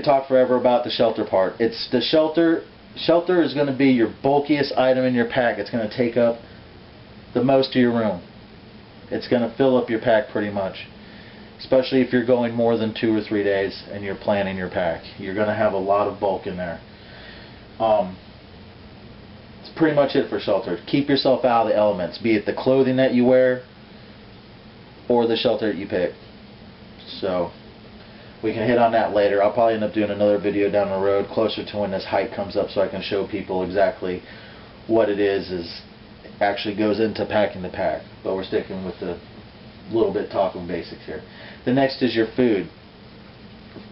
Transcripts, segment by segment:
talk forever about the shelter part. It's the shelter. Shelter is going to be your bulkiest item in your pack. It's going to take up the most of your room. It's going to fill up your pack pretty much. Especially if you're going more than 2 or 3 days and you're planning your pack. You're going to have a lot of bulk in there. It's pretty much it for shelter. Keep yourself out of the elements, be it the clothing that you wear or the shelter that you pick. So we can hit on that later. I'll probably end up doing another video down the road closer to when this hike comes up so I can show people exactly what it is actually goes into packing the pack. But we're sticking with the little bit talking basics here. The next is your food.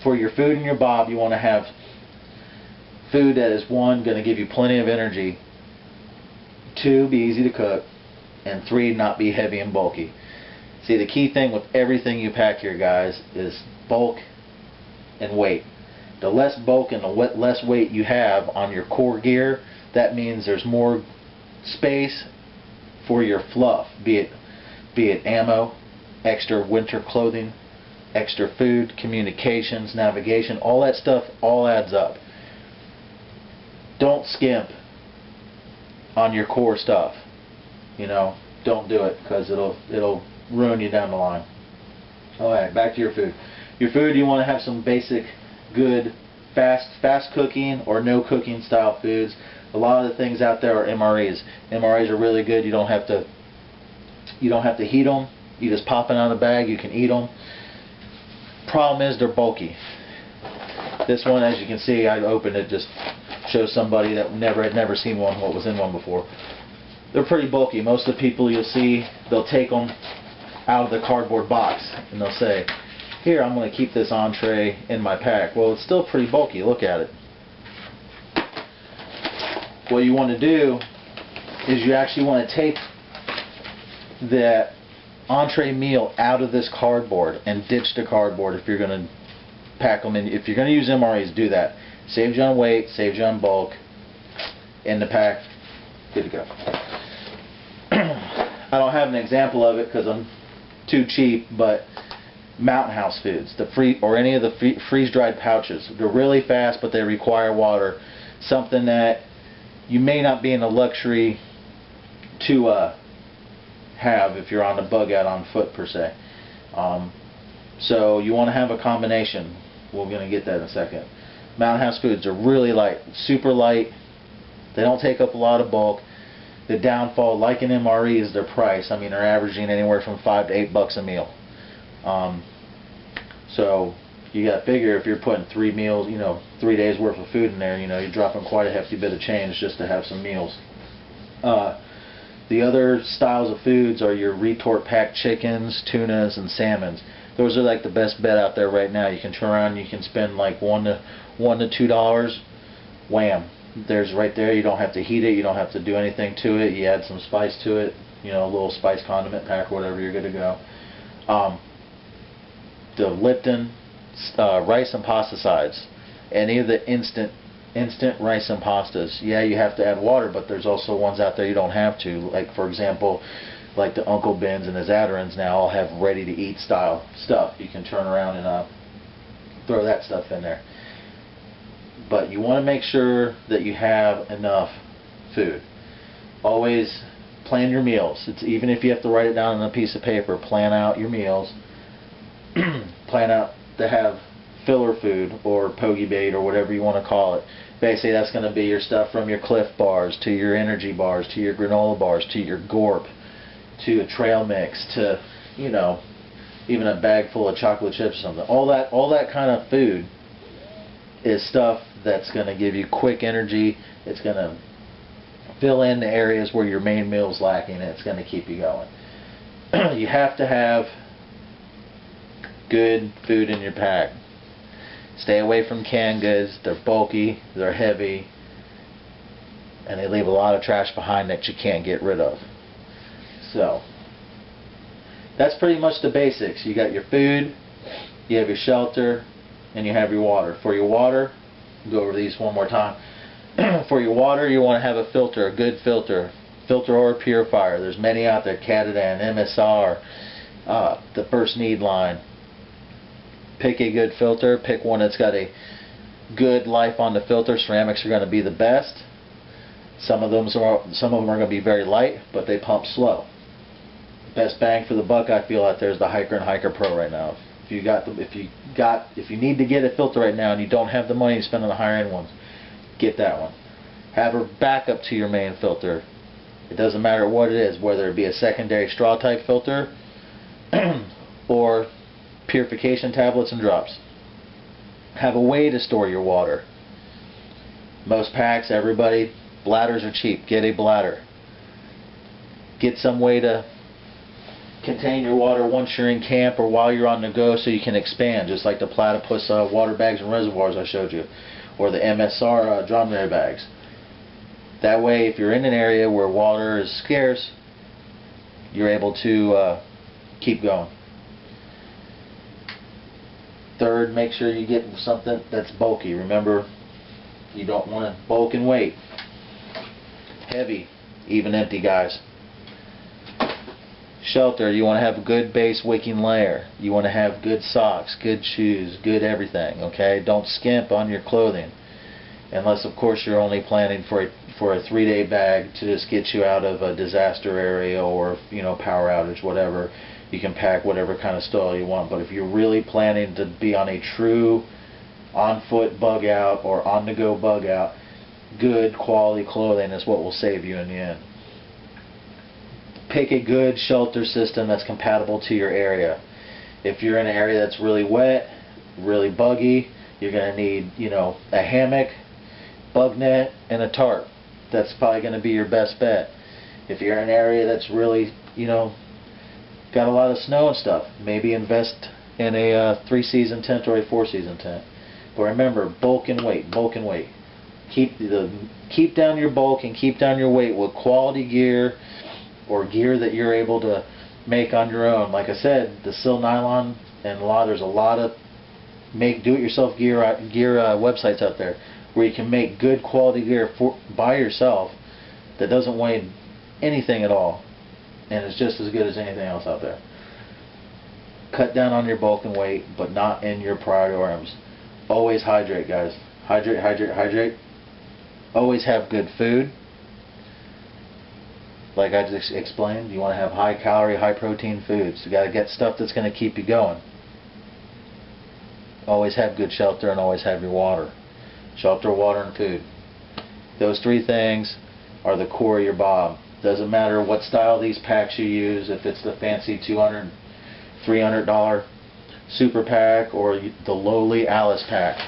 For your food and your bob, you want to have food that is, 1, going to give you plenty of energy, 2, be easy to cook, and 3, not be heavy and bulky. See, the key thing with everything you pack here, guys, is bulk and weight. The less bulk and the less weight you have on your core gear, that means there's more space for your fluff, be it ammo, extra winter clothing, extra food, communications, navigation, all that stuff all adds up. Don't skimp on your core stuff. You know, don't do it, because it'll ruin you down the line. Alright, back to your food. Your food, you want to have some basic, good, fast cooking or no cooking style foods. A lot of the things out there are MREs. MREs are really good. You don't have to heat them. You just pop it out of the bag. You can eat them. Problem is, they're bulky. This one, as you can see, I opened it, just shows somebody that had never seen one, what was in one before. They're pretty bulky. Most of the people you'll see, they'll take them out of the cardboard box and they'll say, here, I'm going to keep this entree in my pack. Well, it's still pretty bulky. Look at it. What you want to do is you actually want to take that entree meal out of this cardboard and ditch the cardboard if you're going to pack them in. If you're going to use MREs, do that. Saves you on weight, saves you on bulk. In the pack, good to go. I don't have an example of it because I'm too cheap, but Mountain House foods, or any of the freeze-dried pouches, they're really fast, but they require water. Something that you may not be in a luxury to have if you're on a bug out on foot per se. So you want to have a combination. We're going to get that in a second. Mountain House foods are really light, super light. They don't take up a lot of bulk. The downfall, like an MRE, is their price. I mean, they're averaging anywhere from $5 to $8 a meal. So you got to figure if you're putting 3 meals, 3 days worth of food in there, you're dropping quite a hefty bit of change just to have some meals. The other styles of foods are your retort packed chickens, tunas, and salmons. Those are like the best bet out there right now. You can turn around, you can spend like $1 to $2. Wham! There's right there. You don't have to heat it. You don't have to do anything to it. You add some spice to it. A little spice condiment pack or whatever. You're good to go. The Lipton rice and pasta sides. Any of the instant rice and pastas. Yeah, you have to add water, but there's also ones out there you don't have to. Like, for example, like the Uncle Ben's and the Zatarain's now all have ready-to-eat style stuff. You can turn around and throw that stuff in there. But you want to make sure that you have enough food. Always plan your meals. Even if you have to write it down on a piece of paper, plan out your meals. Plan out to have filler food or pogey bait or whatever you want to call it. Basically, that's going to be your stuff from your Cliff bars to your energy bars to your granola bars to your Gorp to a trail mix to, even a bag full of chocolate chips or something. All that kind of food is stuff that's going to give you quick energy. It's going to fill in the areas where your main meal is lacking, and it's going to keep you going. You have to have good food in your pack. Stay away from canned goods. They're bulky, they're heavy, and they leave a lot of trash behind that you can't get rid of. So that's pretty much the basics. You got your food, you have your shelter, and you have your water. For your water, go over these one more time. For your water, you want to have a filter, a good filter or a purifier. There's many out there, Catadan, MSR, the First Need line. Pick a good filter. Pick one that's got a good life on the filter. Ceramics are going to be the best. Some of them are going to be very light, but they pump slow. Best bang for the buck I feel out there is the Hiker and Hiker Pro right now. If you need to get a filter right now and you don't have the money to spend on the higher end ones, get that one. Have a backup to your main filter. It doesn't matter what it is, whether it be a secondary straw type filter or purification tablets and drops. Have a way to store your water. Most packs, everybody, bladders are cheap. Get a bladder. Get some way to contain your water once you're in camp or while you're on the go, so you can expand, just like the platypus water bags and reservoirs I showed you, or the MSR dromedary bags. That way, if you're in an area where water is scarce, you're able to keep going. Third, make sure you get something that's bulky. Remember, you don't want to bulk in weight. Heavy, even empty, guys. Shelter, you want to have a good base wicking layer. You want to have good socks, good shoes, good everything, okay? Don't skimp on your clothing. Unless, of course, you're only planning for a 3-day bag to just get you out of a disaster area or, you know, power outage, whatever. You can pack whatever kind of style you want. But if you're really planning to be on a true on-foot bug out or on-the-go bug out, good quality clothing is what will save you in the end. Pick a good shelter system that's compatible to your area. If you're in an area that's really wet, really buggy, you're going to need, you know, a hammock, bug net, and a tarp. That's probably going to be your best bet. If you're in an area that's really, you know, got a lot of snow and stuff, maybe invest in a 3-season tent or a 4-season tent. But remember, bulk and weight, bulk and weight. Keep down your bulk and keep down your weight with quality gear or gear that you're able to make on your own. Like I said, the Sil Nylon, and there's a lot of do-it-yourself gear websites out there where you can make good quality gear by yourself that doesn't weigh anything at all, and it's just as good as anything else out there. Cut down on your bulk and weight, but not in your priority items. Always hydrate, guys. Hydrate, hydrate, hydrate. Always have good food. Like I just explained, you want to have high calorie, high protein foods. You got to get stuff that's going to keep you going. Always have good shelter and always have your water. Shelter, water, and food. Those 3 things are the core of your Bob. Doesn't matter what style of these packs you use, if it's the fancy $200, $300 super pack or the lowly Alice pack.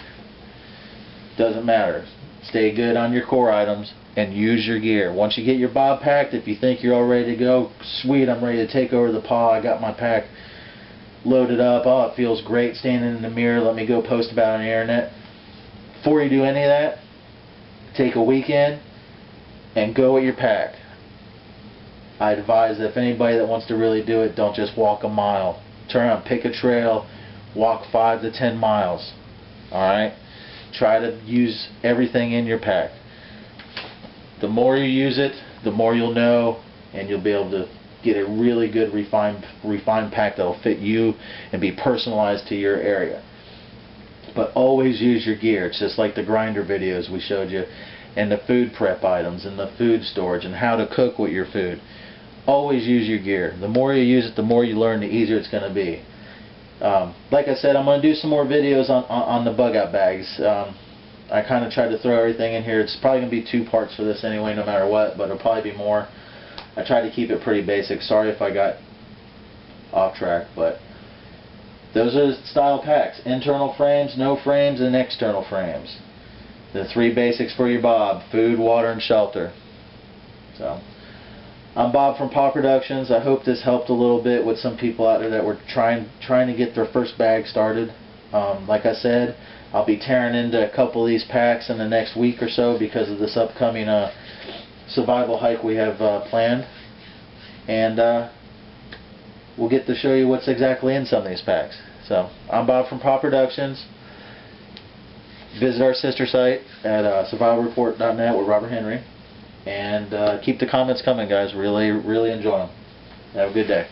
Doesn't matter. Stay good on your core items and use your gear. Once you get your Bob packed, if you think you're all ready to go, sweet, I'm ready to take over the paw, I got my pack loaded up, oh, it feels great standing in the mirror, let me go post about it on the internet. Before you do any of that, take a weekend and go with your pack. I advise that if anybody that wants to really do it, don't just walk a mile. Turn around, pick a trail, walk 5 to 10 miles. Alright? Try to use everything in your pack. The more you use it, the more you'll know, and you'll be able to get a really good refined pack that'll fit you and be personalized to your area. But always use your gear. It's just like the grinder videos we showed you, and the food prep items, and the food storage, and how to cook with your food. Always use your gear. The more you use it, the more you learn, the easier it's going to be. Like I said, I'm going to do some more videos on the bug out bags. I kind of tried to throw everything in here. It's probably going to be 2 parts for this anyway, no matter what, but it'll probably be more. I tried to keep it pretty basic. Sorry if I got off track, but those are the style packs. Internal frames, no frames, and external frames. The 3 basics for your Bob: food, water, and shelter. So, I'm Bob from Paw Productions. I hope this helped a little bit with some people out there that were trying to get their first bag started. Like I said, I'll be tearing into a couple of these packs in the next week or so because of this upcoming survival hike we have planned, and we'll get to show you what's exactly in some of these packs. So, I'm Bob from Paw Productions. Visit our sister site at survivalreport.net with Robert Henry, and keep the comments coming, guys. Really enjoy them. Have a good day.